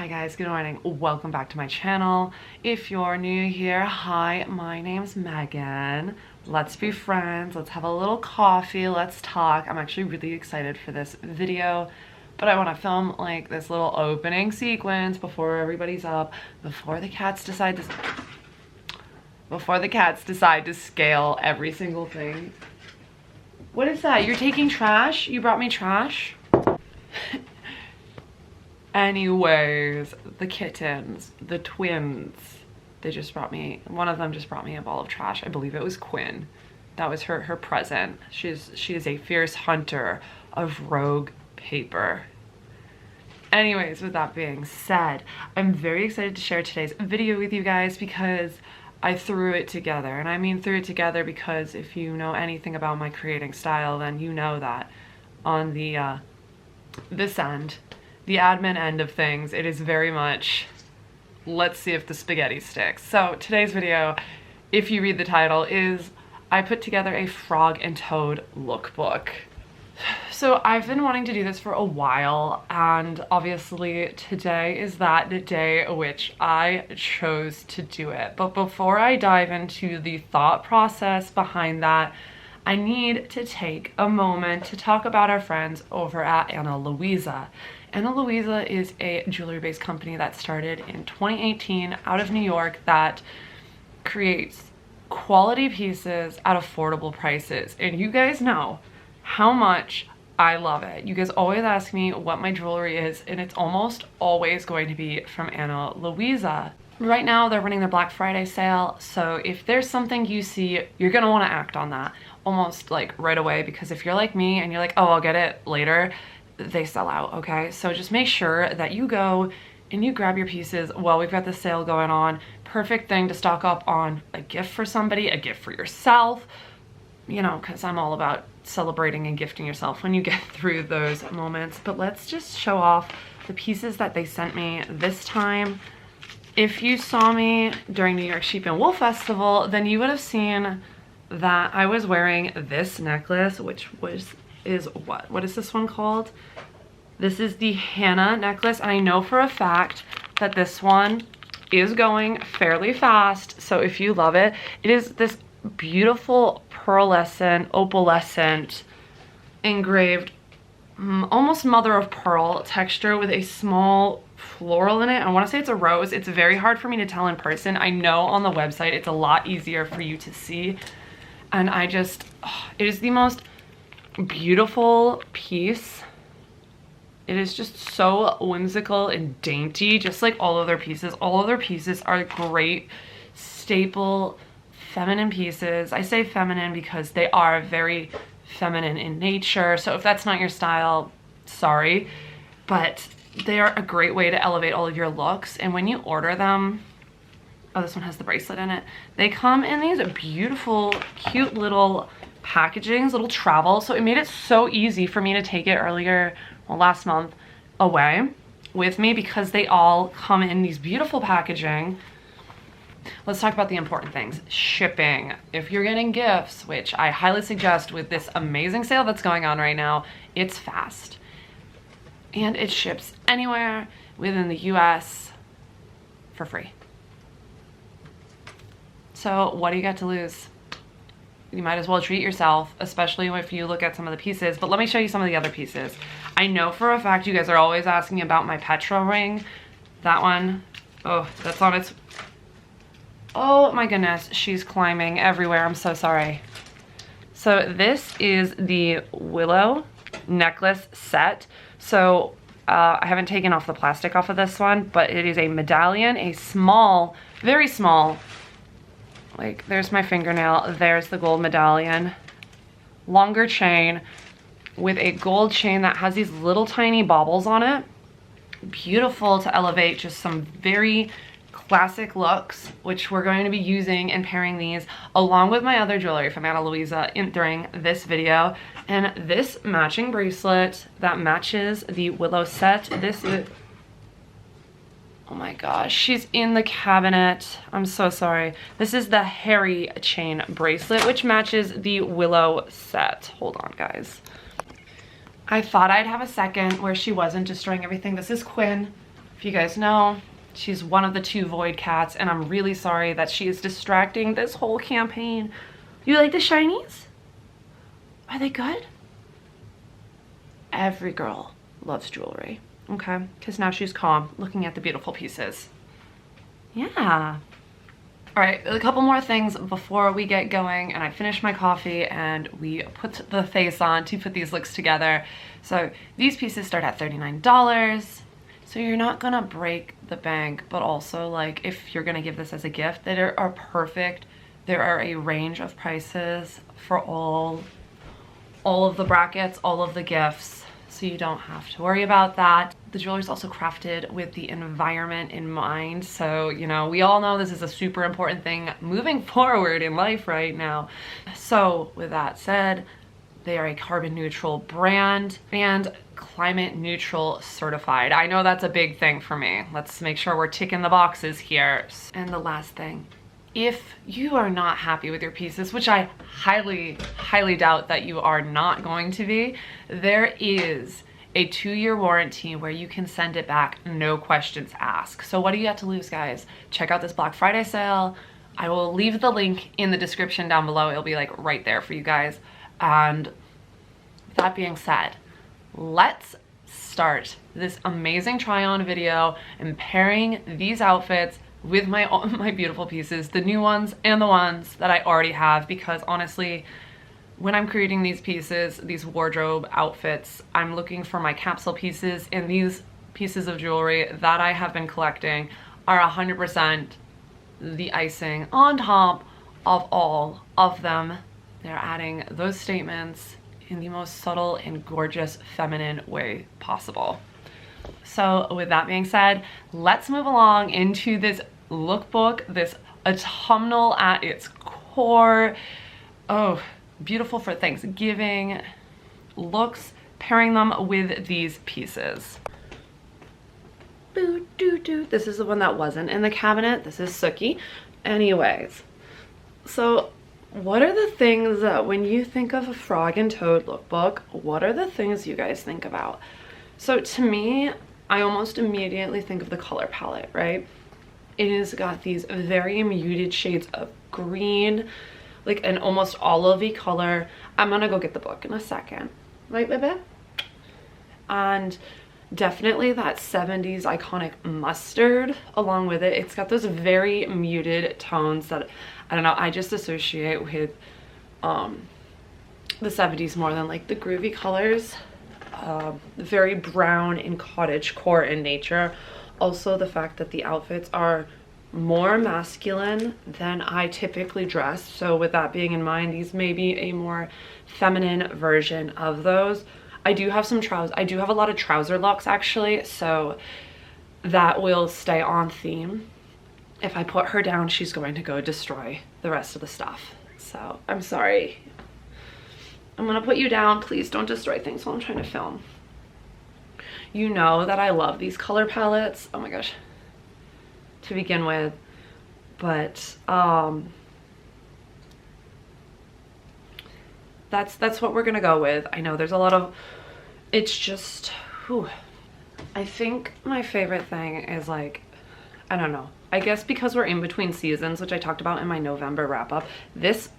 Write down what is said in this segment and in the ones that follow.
Hi guys, good morning. Welcome back to my channel. If you're new here, hi, my name's Megan. Let's be friends. Let's have a little coffee. Let's talk. I'm actually really excited for this video, but I want to film like this little opening sequence before everybody's up, before the cats decide to scale every single thing. What is that? You're taking trash? You brought me trash? Anyways, the kittens, the twins, one of them just brought me a ball of trash. I believe it was Quinn. That was her present. She is a fierce hunter of rogue paper. Anyways, with that being said, I'm very excited to share today's video with you guys because I threw it together. And I mean threw it together because if you know anything about my creating style, then you know that on the this end, the admin end of things, it is very much, let's see if the spaghetti sticks. So today's video, if you read the title, is I put together a frog and toad lookbook. So I've been wanting to do this for a while, and obviously today is that day which I chose to do it. But before I dive into the thought process behind that, I need to take a moment to talk about our friends over at Ana Luisa. Ana Luisa is a jewelry-based company that started in 2018 out of New York that creates quality pieces at affordable prices. And you guys know how much I love it. You guys always ask me what my jewelry is, and it's almost always going to be from Ana Luisa. Right now, they're running their Black Friday sale, so if there's something you see, you're gonna wanna act on that almost like right away, because if you're like me and you're like, oh, I'll get it later, they sell out, okay? So just make sure that you go and you grab your pieces while we've got the sale going on. Perfect thing to stock up on a gift for somebody, a gift for yourself, you know, because I'm all about celebrating and gifting yourself when you get through those moments. But let's just show off the pieces that they sent me this time. If you saw me during New York Sheep and Wool Festival, then you would have seen that I was wearing this necklace, which is what is this one called? This is the Hannah necklace, and I know for a fact that this one is going fairly fast. So if you love it, it is this beautiful pearlescent, opalescent, engraved, almost mother of pearl texture with a small floral in it. I want to say it's a rose. It's very hard for me to tell in person. I know on the website it's a lot easier for you to see, and it is the most beautiful piece. It is just so whimsical and dainty, just like all of their pieces. All of their pieces are great staple feminine pieces. I say feminine because they are very feminine in nature, so if that's not your style, sorry, but they are a great way to elevate all of your looks. And when you order them, oh, this one has the bracelet in it, they come in these beautiful, cute little packagings, little travel. So it made it so easy for me to take it last month away with me, because they all come in these beautiful packaging. Let's talk about the important things. Shipping. If you're getting gifts, which I highly suggest with this amazing sale that's going on right now, it's fast. And it ships anywhere within the US for free. So what do you got to lose? You might as well treat yourself, especially if you look at some of the pieces. But let me show you some of the other pieces. I know for a fact you guys are always asking about my Petra ring. That one, oh, that's on its, oh my goodness, she's climbing everywhere. I'm so sorry. So this is the willow necklace set. So I haven't taken off the plastic off of this one, but it is a medallion, a small, very small, like there's my fingernail, there's the gold medallion, longer chain with a gold chain that has these little tiny baubles on it. Beautiful to elevate just some very classic looks, which we're going to be using and pairing these along with my other jewelry from Ana Luisa during this video. And this matching bracelet that matches the willow set, this is, oh my gosh, she's in the cabinet. I'm so sorry. This is the Harry chain bracelet, which matches the willow set. Hold on, guys. I thought I'd have a second where she wasn't destroying everything. This is Quinn If you guys know, she's one of the 2 void cats, and I'm really sorry that she is distracting this whole campaign. You like the shinies? Are they good? Every girl loves jewelry, okay? Because now she's calm, looking at the beautiful pieces. Yeah. All right, a couple more things before we get going and I finish my coffee and we put the face on to put these looks together. So these pieces start at $39. So you're not gonna break the bank, but also like if you're gonna give this as a gift, they are perfect. There are a range of prices for all of the brackets, all of the gifts, so you don't have to worry about that. The jewelry is also crafted with the environment in mind. So, you know, we all know this is a super important thing moving forward in life right now. So with that said, they are a carbon neutral brand and climate neutral certified. I know that's a big thing for me. Let's make sure we're ticking the boxes here. And the last thing, if you are not happy with your pieces, which I highly, highly doubt that you are not going to be, there is a 2-year warranty where you can send it back, no questions asked. So what do you have to lose, guys? Check out this Black Friday sale. I will leave the link in the description down below. It'll be like right there for you guys. And with that being said, let's start this amazing try on video and pairing these outfits with my beautiful pieces, the new ones and the ones that I already have, because honestly, when I'm creating these pieces, these wardrobe outfits, I'm looking for my capsule pieces, and these pieces of jewelry that I have been collecting are 100% the icing on top of all of them. They're adding those statements in the most subtle and gorgeous feminine way possible. So with that being said, let's move along into this lookbook, this autumnal at its core. Oh, beautiful for Thanksgiving looks, pairing them with these pieces. Boo, doo, doo. This is the one that wasn't in the cabinet. This is Sookie. Anyways, so what are the things that when you think of a Frog and Toad lookbook, what are the things you guys think about? So to me, I almost immediately think of the color palette, right? It has got these very muted shades of green, like an almost olivey color. I'm gonna go get the book in a second, right, baby? And definitely that 70s iconic mustard along with it. It's got those very muted tones that, I don't know, I just associate with the 70s more than like the groovy colors. Very brown and cottagecore in nature. Also the fact that the outfits are more masculine than I typically dress. So with that being in mind, these may be a more feminine version of those. I do have some trousers. I do have a lot of trouser looks actually, so that will stay on theme. If I put her down, she's going to go destroy the rest of the stuff. So I'm sorry. I'm gonna put you down. Please don't destroy things while I'm trying to film. You know that I love these color palettes. Oh my gosh. To begin with, but that's what we're gonna go with. I know there's a lot of, it's just, whew. I think my favorite thing is like, I don't know, I guess because we're in between seasons, which I talked about in my November wrap up, this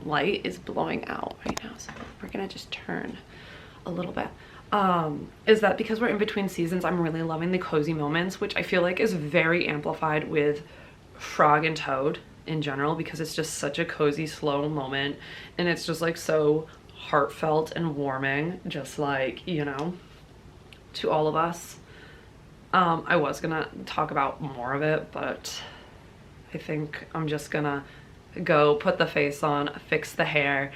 light is blowing out right now, so we're gonna just turn a little bit. Is that because we're in between seasons, I'm really loving the cozy moments, which I feel like is very amplified with Frog and Toad in general, because it's just such a cozy, slow moment, and it's just like so heartfelt and warming, just like, you know, to all of us. I was gonna talk about more of it, but I think I'm just gonna go put the face on, fix the hair,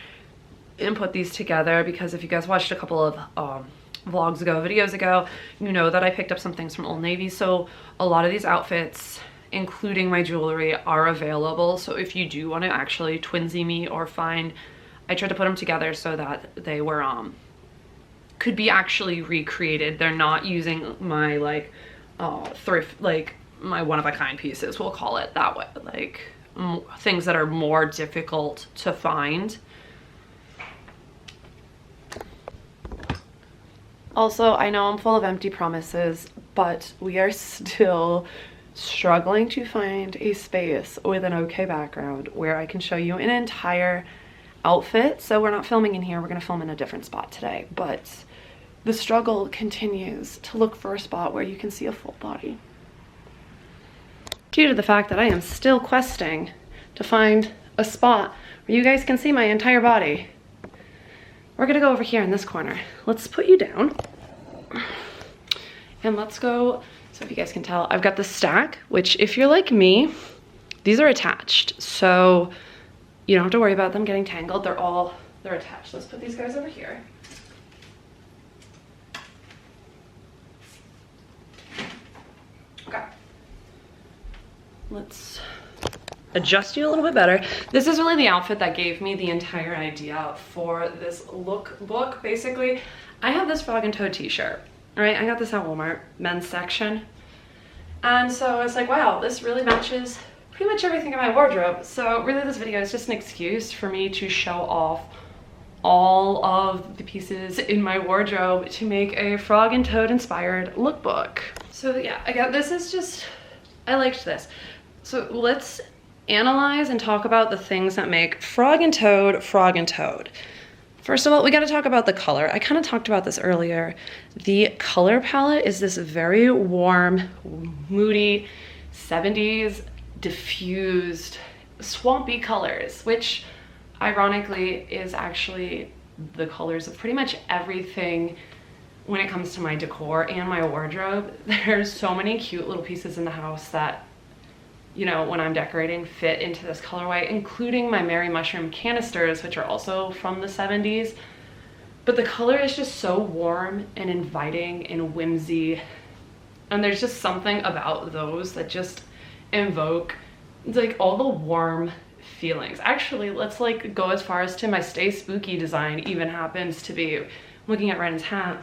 and put these together, because if you guys watched a couple of videos ago, you know that I picked up some things from Old Navy. So a lot of these outfits, including my jewelry, are available. So if you do want to actually twinsy me or find, I tried to put them together so that they were could be actually recreated. They're not using my like thrift, like my one-of-a-kind pieces, we'll call it that way, like things that are more difficult to find. Also, I know I'm full of empty promises, but we are still struggling to find a space with an okay background where I can show you an entire outfit. So we're not filming in here, we're gonna film in a different spot today, but the struggle continues to look for a spot where you can see a full body. Due to the fact that I am still questing to find a spot where you guys can see my entire body, we're gonna go over here in this corner. Let's put you down and let's go. So if you guys can tell, I've got the stack, which if you're like me, these are attached. So you don't have to worry about them getting tangled. They're attached. Let's put these guys over here. Okay. Let's adjust you a little bit better. This is really the outfit that gave me the entire idea for this lookbook. Basically, I have this Frog and Toad t-shirt, right? I got this at Walmart, men's section. And so I was like, wow, this really matches pretty much everything in my wardrobe. So really this video is just an excuse for me to show off all of the pieces in my wardrobe to make a Frog and Toad inspired lookbook. So yeah, again, this is just, I liked this. So let's analyze and talk about the things that make Frog and Toad, Frog and Toad. First of all, we gotta talk about the color. I kind of talked about this earlier. The color palette is this very warm, moody, 70s, diffused, swampy colors, which ironically is actually the colors of pretty much everything when it comes to my decor and my wardrobe. There's so many cute little pieces in the house that, you know, when I'm decorating fit into this colorway, including my Mary Mushroom canisters, which are also from the 70s. But the color is just so warm and inviting and whimsy. And there's just something about those that just invoke like all the warm feelings. Actually, let's like go as far as to my Stay Spooky design even happens to be, looking at Ren's hat.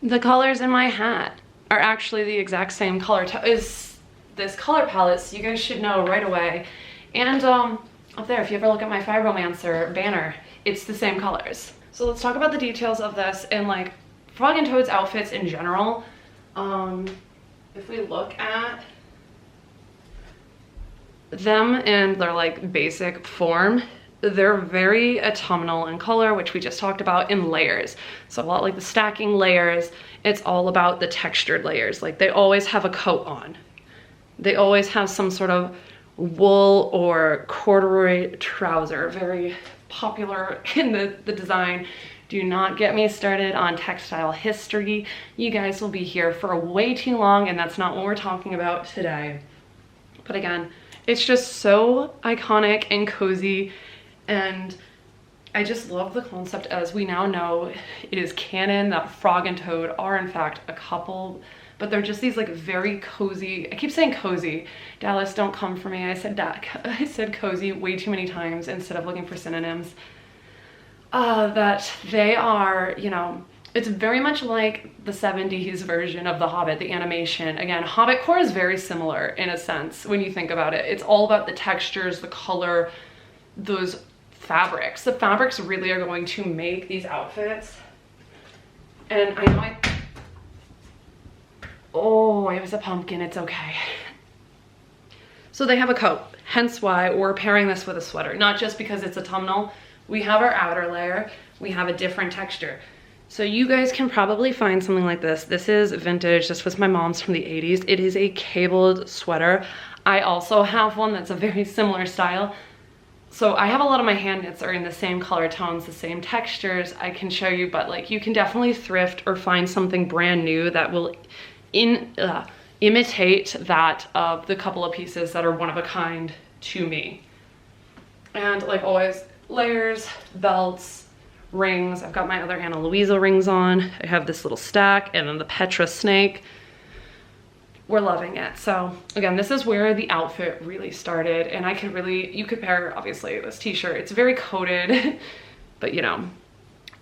The colors in my hat are actually the exact same color as this color palette, so you guys should know right away. And up there, if you ever look at my Fibromancer banner, it's the same colors. So let's talk about the details of this and like Frog and Toad's outfits in general. If we look at them in their like basic form, they're very autumnal in color, which we just talked about, in layers. So a lot like the stacking layers, it's all about the textured layers. Like they always have a coat on. They always have some sort of wool or corduroy trouser, very popular in the design. Do not get me started on textile history. You guys will be here for way too long, and that's not what we're talking about today. But again, it's just so iconic and cozy, and I just love the concept. As we now know, it is canon that Frog and Toad are in fact a couple, but they're just these like very cozy, I keep saying cozy, Dallas, don't come for me, I said cozy way too many times instead of looking for synonyms. That they are, you know, it's very much like the 70s version of The Hobbit, the animation. Again, Hobbit core is very similar in a sense when you think about it. It's all about the textures, the color, those fabrics. The fabrics really are going to make these outfits. And I know oh, it was a pumpkin, it's okay. So they have a coat, hence why we're pairing this with a sweater. Not just because it's autumnal. We have our outer layer, we have a different texture. So you guys can probably find something like this. This is vintage, this was my mom's from the 80s. It is a cabled sweater. I also have one that's a very similar style. So I have a lot of my hand knits are in the same color tones, the same textures I can show you, but like you can definitely thrift or find something brand new that will imitate that of the couple of pieces that are one of a kind to me. And like always, layers, belts, rings. I've got my other Ana Luisa rings on. I have this little stack and then the Petra snake. We're loving it. So again, this is where the outfit really started, and I could really, you could pair obviously this t-shirt. It's very coated, but you know,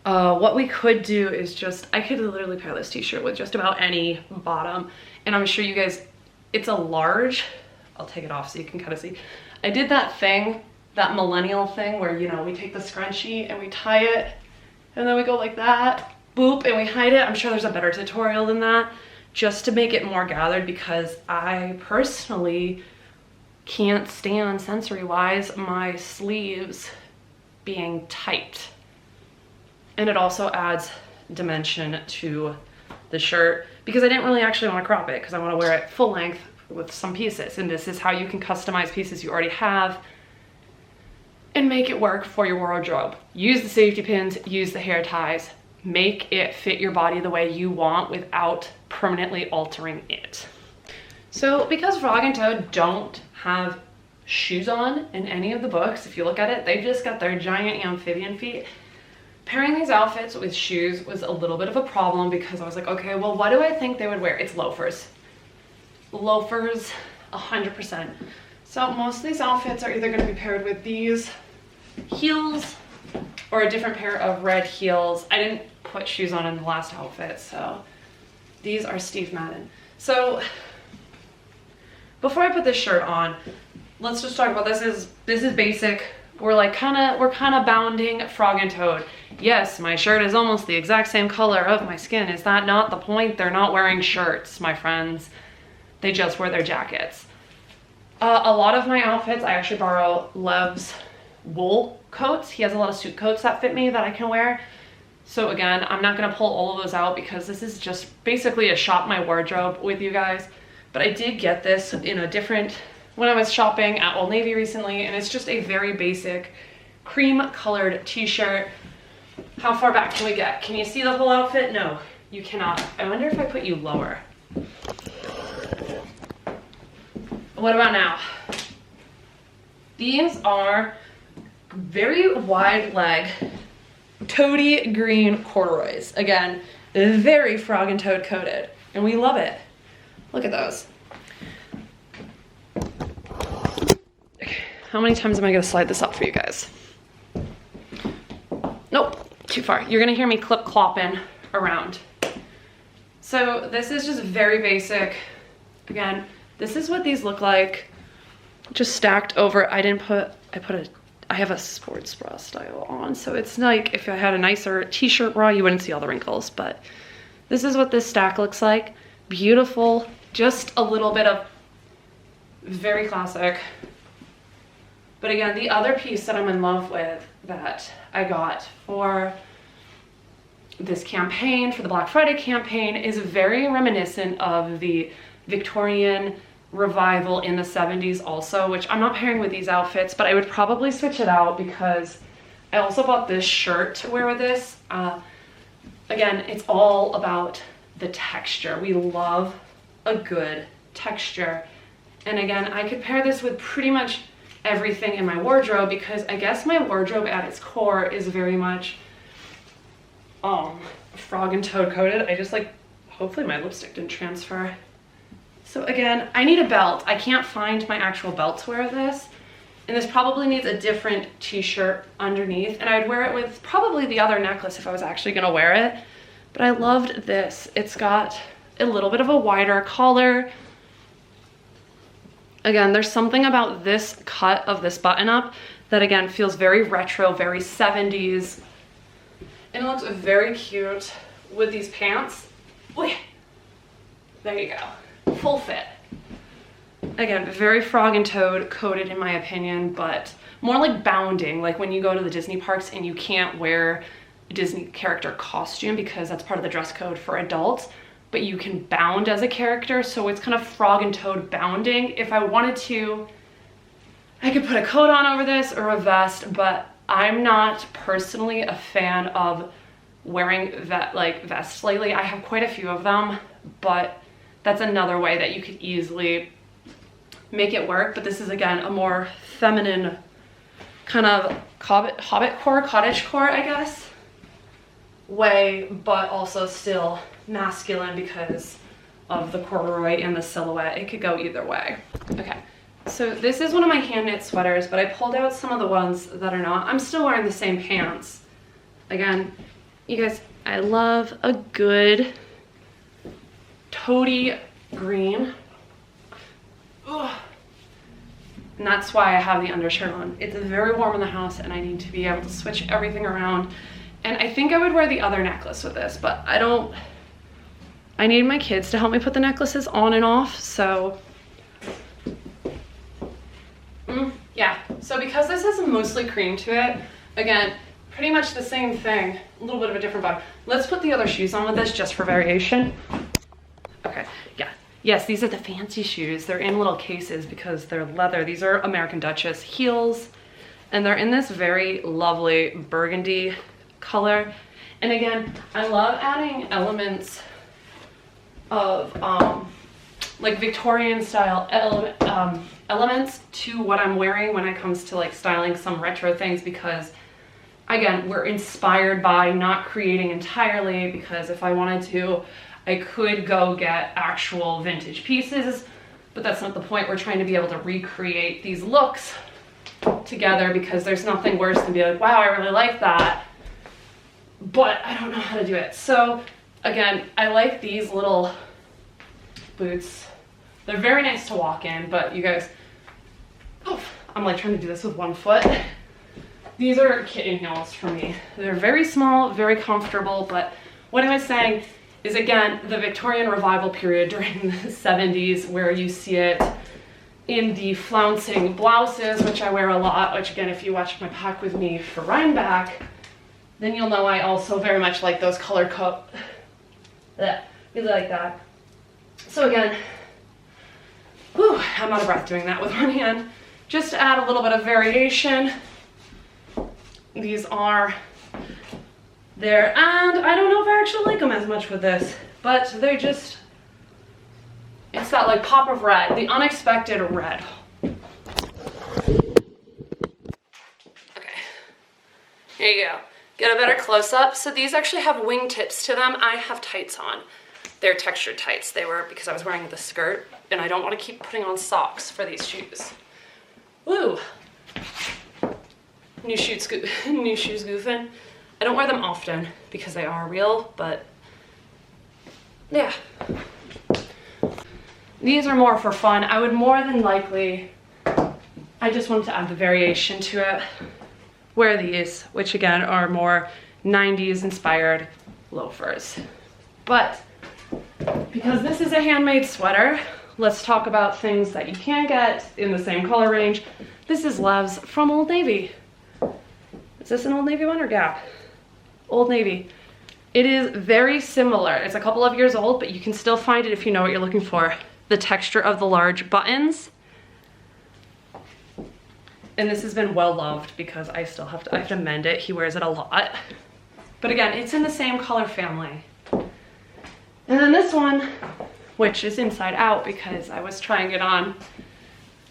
what we could do is just, I could literally pair this t-shirt with just about any bottom, and I'm sure you guys, it's a large. I'll take it off so you can kind of see. I did that thing, that millennial thing where, you know, we take the scrunchie and we tie it and then we go like that. boop, and we hide it. I'm sure there's a better tutorial than that, just to make it more gathered, because I personally can't stand, sensory-wise, my sleeves being tight. And it also adds dimension to the shirt, because I didn't really actually want to crop it, because I want to wear it full length with some pieces. And this is how you can customize pieces you already have and make it work for your wardrobe. Use the safety pins, use the hair ties, make it fit your body the way you want without permanently altering it. So because Frog and Toad don't have shoes on in any of the books, if you look at it, they just got their giant amphibian feet. Pairing these outfits with shoes was a little bit of a problem, because I was like, okay, well, what do I think they would wear? It's loafers. Loafers, 100%. So most of these outfits are either going to be paired with these heels or a different pair of red heels. I didn't put shoes on in the last outfit, so these are Steve Madden. So before I put this shirt on, let's just talk about this is basic. We're kind of bounding Frog and Toad. Yes, my shirt is almost the exact same color of my skin. Is that not the point? They're not wearing shirts, my friends. They just wear their jackets. A lot of my outfits, I actually borrow Lev's wool coats. He has a lot of suit coats that fit me that I can wear. So again, I'm not gonna pull all of those out, because this is just basically a shop my wardrobe with you guys. But I did get this in a different, when I was shopping at Old Navy recently, and it's just a very basic cream colored t-shirt. How far back can we get? Can you see the whole outfit? No, you cannot. I wonder if I put you lower. What about now? These are very wide leg, toady green corduroys. Again, very Frog and Toad coated, and we love it. Look at those. Okay, how many times am I gonna slide this up for you guys? Nope, too far. You're gonna hear me clip clopping around. So this is just very basic. Again, this is what these look like, just stacked over. I have a sports bra style on, so it's like if I had a nicer t-shirt bra, you wouldn't see all the wrinkles, but this is what this stack looks like. Beautiful, just a little bit of very classic. But again, the other piece that I'm in love with that I got for this campaign, for the Black Friday campaign, is very reminiscent of the Victorian revival in the 70s also, which I'm not pairing with these outfits, but I would probably switch it out, because I also bought this shirt to wear with this. Again, it's all about the texture. We love a good texture. And again, I could pair this with pretty much everything in my wardrobe, because I guess my wardrobe at its core is very much Frog and Toad coated. I just hopefully my lipstick didn't transfer. So again, I need a belt. I can't find my actual belt to wear this. And this probably needs a different t-shirt underneath. And I'd wear it with probably the other necklace if I was actually gonna wear it. But I loved this. It's got a little bit of a wider collar. Again, there's something about this cut of this button up that again feels very retro, very 70s. And it looks very cute with these pants. Wait. There you go. Full fit. Again, very Frog and Toad coated in my opinion, but more like bounding, like when you go to the Disney parks and you can't wear a Disney character costume because that's part of the dress code for adults, but you can bound as a character, so it's kind of Frog and Toad bounding. If I wanted to, I could put a coat on over this or a vest, but I'm not personally a fan of wearing vests lately. I have quite a few of them, but that's another way that you could easily make it work. But this is again a more feminine kind of cottagecore, I guess, way, but also still masculine because of the corduroy and the silhouette. It could go either way. Okay, so this is one of my hand knit sweaters, but I pulled out some of the ones that are not. I'm still wearing the same pants. Again, you guys, I love a good toady green. Ugh. And that's why I have the undershirt on. It's very warm in the house and I need to be able to switch everything around And I think I would wear the other necklace with this, but I need my kids to help me put the necklaces on and off, so. Yeah, so because this has mostly cream to it, again, pretty much the same thing, a little bit of a different vibe. Let's put the other shoes on with this just for variation. Okay, yeah. Yes, these are the fancy shoes. They're in little cases because they're leather. These are American Duchess heels, and they're in this very lovely burgundy color. And again, I love adding elements of like Victorian style elements to what I'm wearing when it comes to like styling some retro things, because again, we're inspired by, not creating entirely, because if I wanted to, I could go get actual vintage pieces, but that's not the point. We're trying to be able to recreate these looks together, because there's nothing worse than be like, wow, I really like that, but I don't know how to do it. So again, I like these little boots. They're very nice to walk in, but you guys, oh, I'm like trying to do this with one foot. These are kitten heels for me. They're very small, very comfortable, but what I was saying is, again, the Victorian revival period during the 70s, where you see it in the flouncing blouses, which I wear a lot, which again, if you watch my pack with me for Rhinebeck, then you'll know I also very much like those color really like that. So again, whew, I'm out of breath doing that with one hand. Just to add a little bit of variation, these are there, and I don't know if I actually like them as much with this, but they're just, it's that like pop of red, the unexpected red. Okay, here you go. Get a better close-up. So these actually have wingtips to them. I have tights on. They're textured tights. They were because I was wearing the skirt, and I don't want to keep putting on socks for these shoes. Woo! New shoes goofing. I don't wear them often because they are real, but yeah. These are more for fun. I would more than likely, I just wanted to add the variation to it, wear these, which again are more 90s inspired loafers. But because this is a handmade sweater, let's talk about things that you can get in the same color range. This is Lev's from Old Navy. Is this an Old Navy one or Gap? Old Navy. It is very similar. It's a couple of years old, but you can still find it if you know what you're looking for. The texture of the large buttons. And this has been well loved because I have to mend it. He wears it a lot. But again, it's in the same color family. And then this one, which is inside out because I was trying it on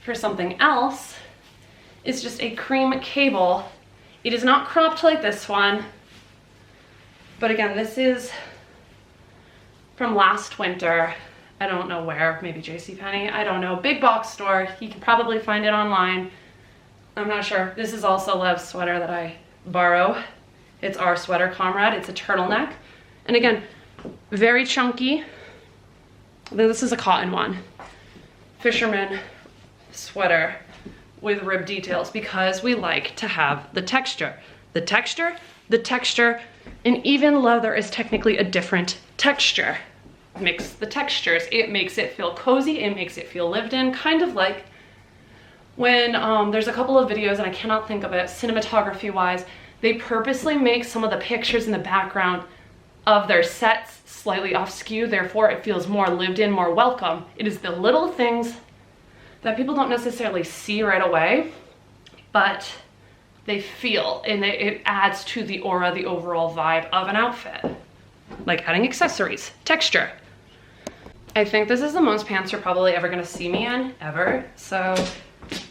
for something else, is just a cream cable. It is not cropped like this one, but again, this is from last winter. I don't know where, maybe JCPenney, I don't know. Big box store, you can probably find it online. I'm not sure. This is also Lev's sweater that I borrow. It's our sweater comrade. It's a turtleneck. And again, very chunky. This is a cotton one. Fisherman sweater with rib details because we like to have the texture. The texture, and even leather is technically a different texture. Mix the textures. It makes it feel cozy. It makes it feel lived in, kind of like when there's a couple of videos, and I cannot think of it cinematography wise, they purposely make some of the pictures in the background of their sets slightly off skew, therefore it feels more lived in, more welcome. It is the little things that people don't necessarily see right away, but they feel, and it adds to the aura, the overall vibe of an outfit. Like adding accessories, texture. I think this is the most pants you're probably ever gonna see me in, ever. So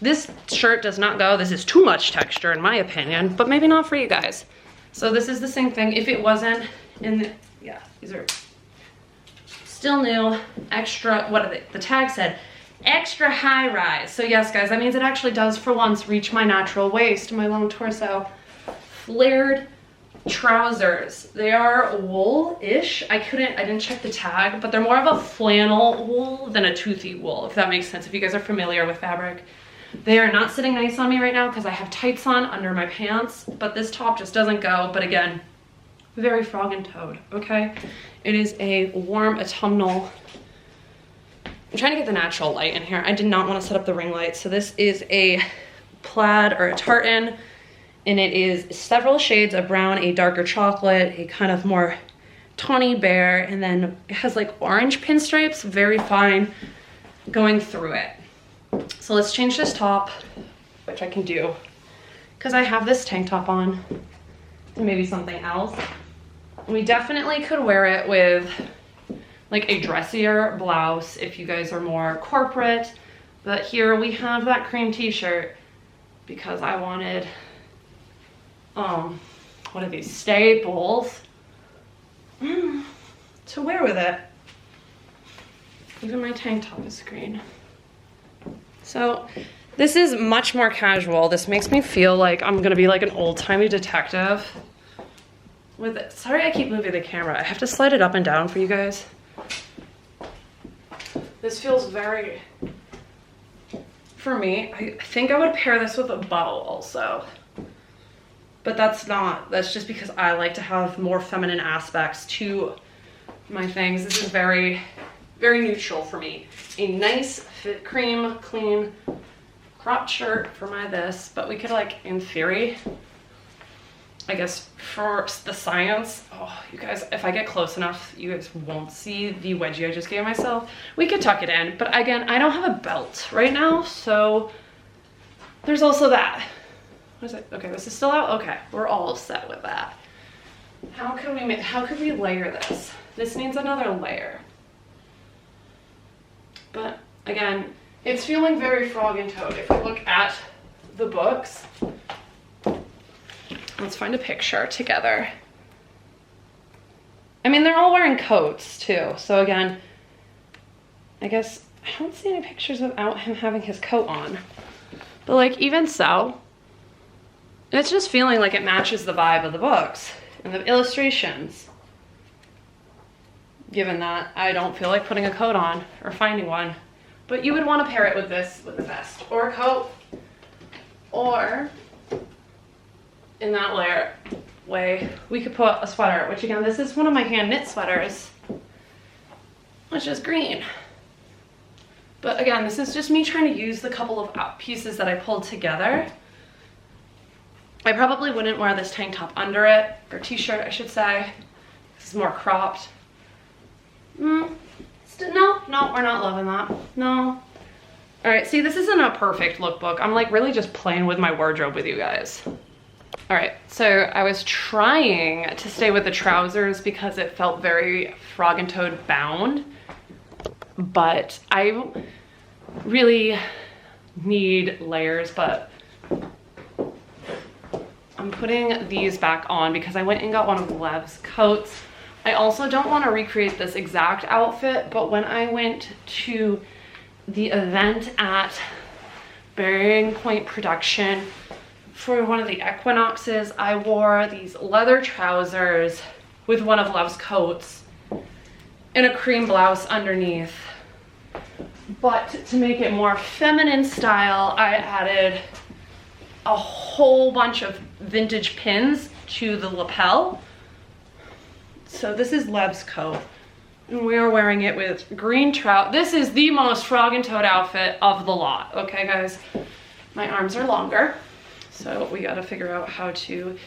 this shirt does not go. This is too much texture in my opinion, but maybe not for you guys. So this is the same thing. If it wasn't in the, yeah, these are still new, extra, what are they? The tag said extra high rise. So yes, guys, that means it actually does for once reach my natural waist, my long torso. Flared trousers. They are wool-ish. I didn't check the tag, but they're more of a flannel wool than a toothy wool, if that makes sense. If you guys are familiar with fabric. They are not sitting nice on me right now because I have tights on under my pants, but this top just doesn't go. But again, very frog and toad, okay? It is a warm autumnal. I'm trying to get the natural light in here. I did not want to set up the ring light. So this is a plaid or a tartan, and it is several shades of brown, a darker chocolate, a kind of more tawny bear, and then it has like orange pinstripes, very fine, going through it. So let's change this top, which I can do, because I have this tank top on, and maybe something else. We definitely could wear it with like a dressier blouse if you guys are more corporate, but here we have that cream t-shirt because I wanted, what are these, staples to wear with it. Even my tank top is green. So this is much more casual. This makes me feel like I'm gonna be like an old-timey detective with it. Sorry I keep moving the camera. I have to slide it up and down for you guys. This feels very, for me, I think I would pair this with a bow also. But that's just because I like to have more feminine aspects to my things. This is very, very neutral for me. A nice fit, cream, clean cropped shirt for my this, but we could like, in theory, I guess for the science, oh, you guys, if I get close enough, you guys won't see the wedgie I just gave myself. We could tuck it in, but again, I don't have a belt right now, so there's also that. What is it? Okay, this is still out? Okay, we're all set with that. How could we layer this? This needs another layer. But again, it's feeling very frog and toad. If we look at the books, let's find a picture together. I mean, they're all wearing coats too. So again, I guess I don't see any pictures without him having his coat on. But like, even so, it's just feeling like it matches the vibe of the books and the illustrations. Given that I don't feel like putting a coat on or finding one. But you would want to pair it with this, with a vest or a coat, or in that way, we could put a sweater, which again, this is one of my hand knit sweaters, which is green. But again, this is just me trying to use the couple of pieces that I pulled together. I probably wouldn't wear this tank top under it, or t-shirt, I should say. This is more cropped. No, we're not loving that. No. All right, see, this isn't a perfect lookbook. I'm like really just playing with my wardrobe with you guys. All right, so I was trying to stay with the trousers because it felt very frog and toad bound, but I really need layers, but I'm putting these back on because I went and got one of Lev's coats. I also don't want to recreate this exact outfit, but when I went to the event at Bearing Point Production for one of the equinoxes, I wore these leather trousers with one of Love's coats and a cream blouse underneath. But to make it more feminine style, I added a whole bunch of vintage pins to the lapel. So this is Leb's coat, and we are wearing it with green trout. This is the most frog and toad outfit of the lot, okay guys? My arms are longer, so we gotta figure out how to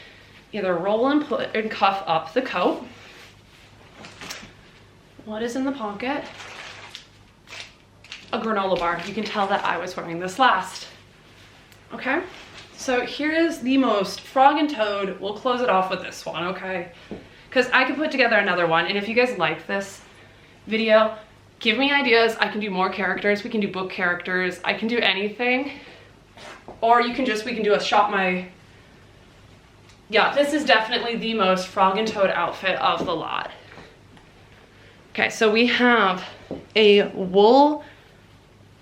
either roll and put and cuff up the coat. What is in the pocket? A granola bar. You can tell that I was wearing this last. Okay, so here is the most frog and toad. We'll close it off with this one, okay? Because I could put together another one, and if you guys like this video, give me ideas. I can do more characters. We can do book characters. I can do anything. Or you can just, we can do a shop my... Yeah, this is definitely the most frog and toad outfit of the lot. Okay, so we have a wool,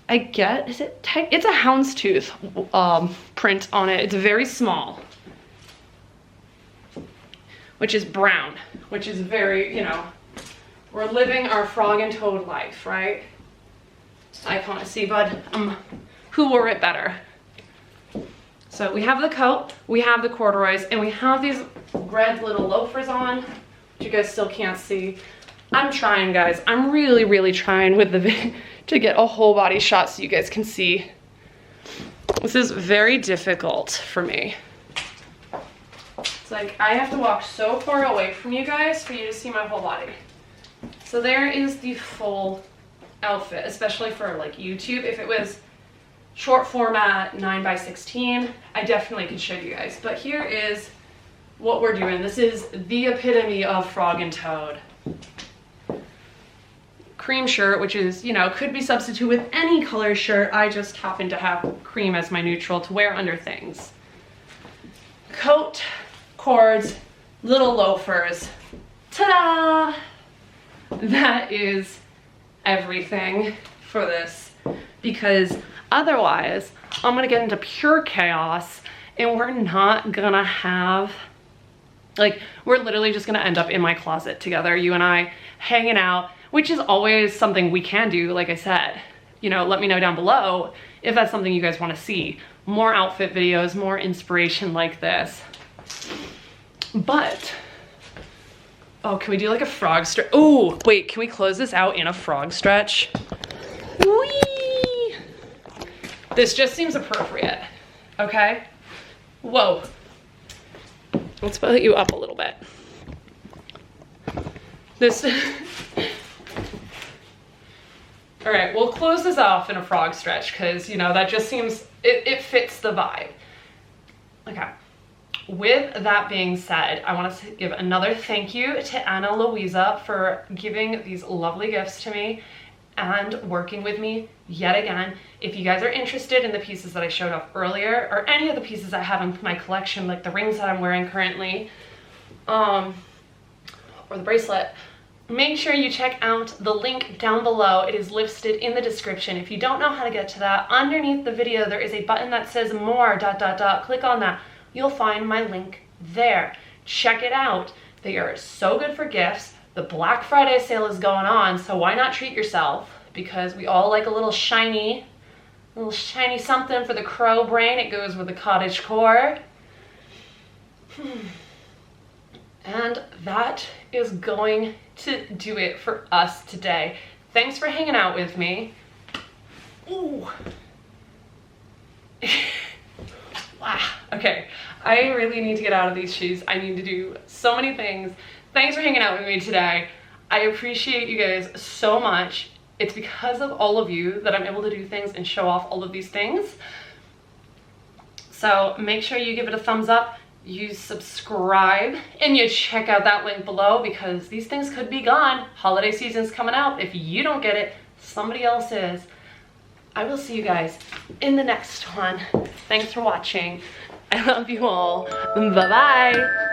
I get, is it, it's a houndstooth print on it. It's very small, which is brown, which is very, you know, we're living our frog and toad life, right? I can't see, but who wore it better? So we have the coat, we have the corduroys, and we have these red little loafers on, which you guys still can't see. I'm trying, guys. I'm really, really trying with the to get a whole body shot so you guys can see. This is very difficult for me. It's like I have to walk so far away from you guys for you to see my whole body. So there is the full outfit, especially for like YouTube. If it was short format 9x16, I definitely could show you guys. But here is what we're doing. This is the epitome of frog and toad. Cream shirt, which is, you know, could be substituted with any color shirt. I just happen to have cream as my neutral to wear under things. Coat, cords, little loafers. Ta-da! That is everything for this, because otherwise I'm gonna get into pure chaos and we're not gonna have, like, we're literally just gonna end up in my closet together, you and I hanging out, which is always something we can do. Like I said, you know, let me know down below if that's something you guys want to see. More outfit videos, more inspiration like this. But, oh, can we do like a frog stretch? Oh, wait, can we close this out in a frog stretch? Whee! This just seems appropriate, okay? Whoa. Let's put you up a little bit. This, all right, we'll close this off in a frog stretch because, you know, that just seems, it fits the vibe. Okay, with that being said, I want to give another thank you to Ana Luisa for giving these lovely gifts to me and working with me yet again. If you guys are interested in the pieces that I showed off earlier, or any of the pieces I have in my collection, like the rings that I'm wearing currently, or the bracelet, make sure you check out the link down below. It is listed in the description. If you don't know how to get to that, underneath the video there is a button that says more ... Click on that. You'll find my link there. Check it out. They are so good for gifts. The Black Friday sale is going on, so why not treat yourself? Because we all like a little shiny something for the crow brain. It goes with the cottage core. And that is going to do it for us today. Thanks for hanging out with me. Ooh. Wow. Okay, I really need to get out of these shoes. I need to do so many things. Thanks for hanging out with me today. I appreciate you guys so much. It's because of all of you that I'm able to do things and show off all of these things. So make sure you give it a thumbs up, you subscribe, and you check out that link below because these things could be gone. Holiday season's coming out. If you don't get it, somebody else is. I will see you guys in the next one. Thanks for watching. I love you all. Bye-bye.